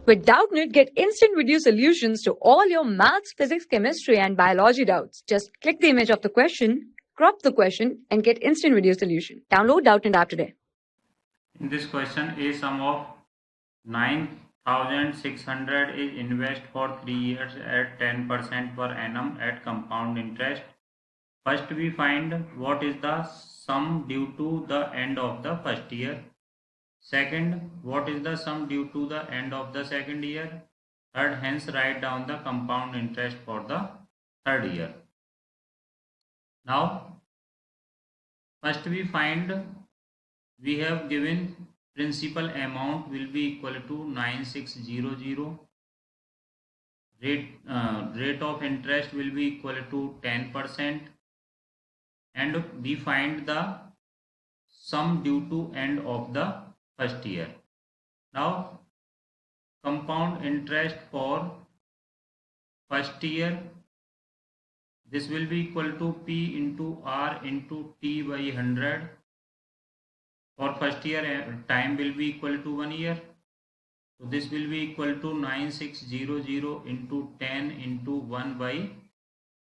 With Doubtnut, get instant video solutions to all your maths, physics, chemistry, and biology doubts. Just click the image of the question, crop the question, and get instant video solution. Download Doubtnut app today. In this question, a sum of 9,600 is invested for 3 years at 10% per annum at compound interest. First, we find what is the sum due to the end of the first year. Second, what is the sum due to the end of the second year. Third, hence write down the compound interest for the third year. Now, first we find we have given principal amount will be equal to 9600. Rate of interest will be equal to 10%, and we find the sum due to end of the first year. Now, compound interest for first year, this will be equal to P into R into T by 100. For first year, time will be equal to 1 year. So this will be equal to 9600 into 10 into 1 by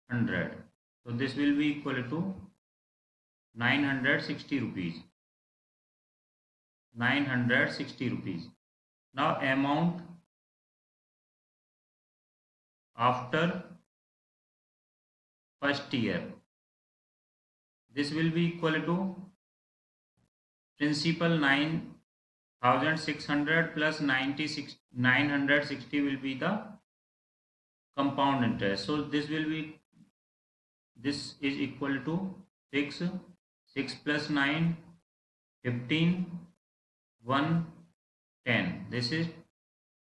100. So this will be equal to 960 rupees. 960 rupees. Now amount after first year, this will be equal to principal 9,600 plus 960 will be the compound interest. So this is equal to 6 plus 9 15 1 10. This is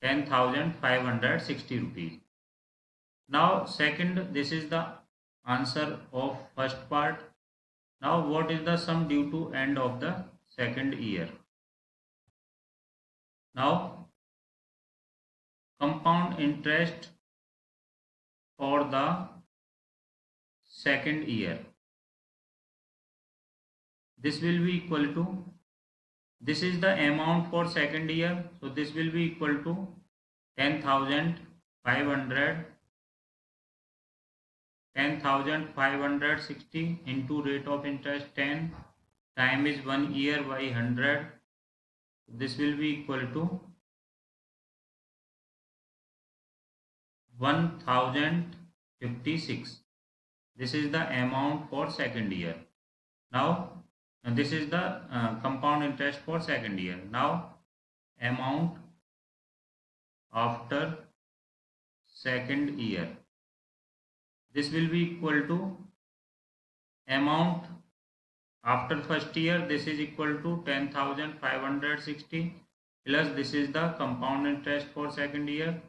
10,560 rupees. Now second, this is the answer of first part. Now what is the sum due to end of the second year? Now compound interest for the second year, this will be equal to, this is the amount for second year, so this will be equal to 10,560 into rate of interest 10, time is 1 year by 100. This will be equal to 1056. This is the amount for second year. Now this is the compound interest for second year. Now amount after second year, this will be equal to amount after first year, this is equal to 10,560 plus this is the compound interest for second year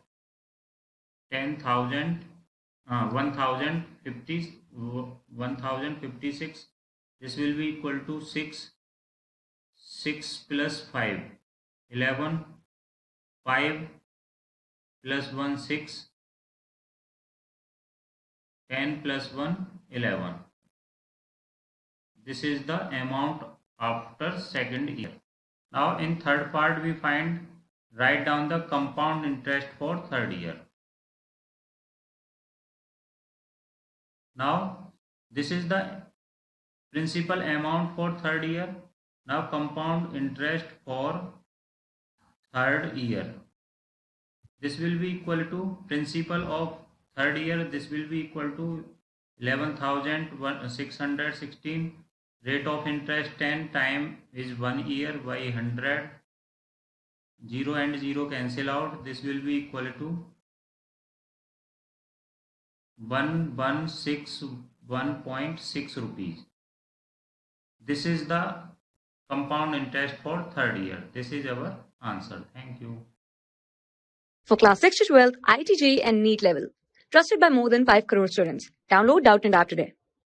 1056. This will be equal to 6 plus 5 11, 5 plus 1 6, 10 plus 1 11. This is the amount after second year. Now in third part we find, write down the compound interest for third year. Now this is the principal amount for third year. Now compound interest for third year, this will be equal to principal of third year, this will be equal to 11,616. Rate of interest 10, time is 1 year by 100. 0 and 0 cancel out. This will be equal to 1161.6 rupees. This is the compound interest for third year. This is our answer. Thank you. For class 6 to 12, IIT JEE and NEET level. Trusted by more than 5 crore students. Download Doubtnut app today.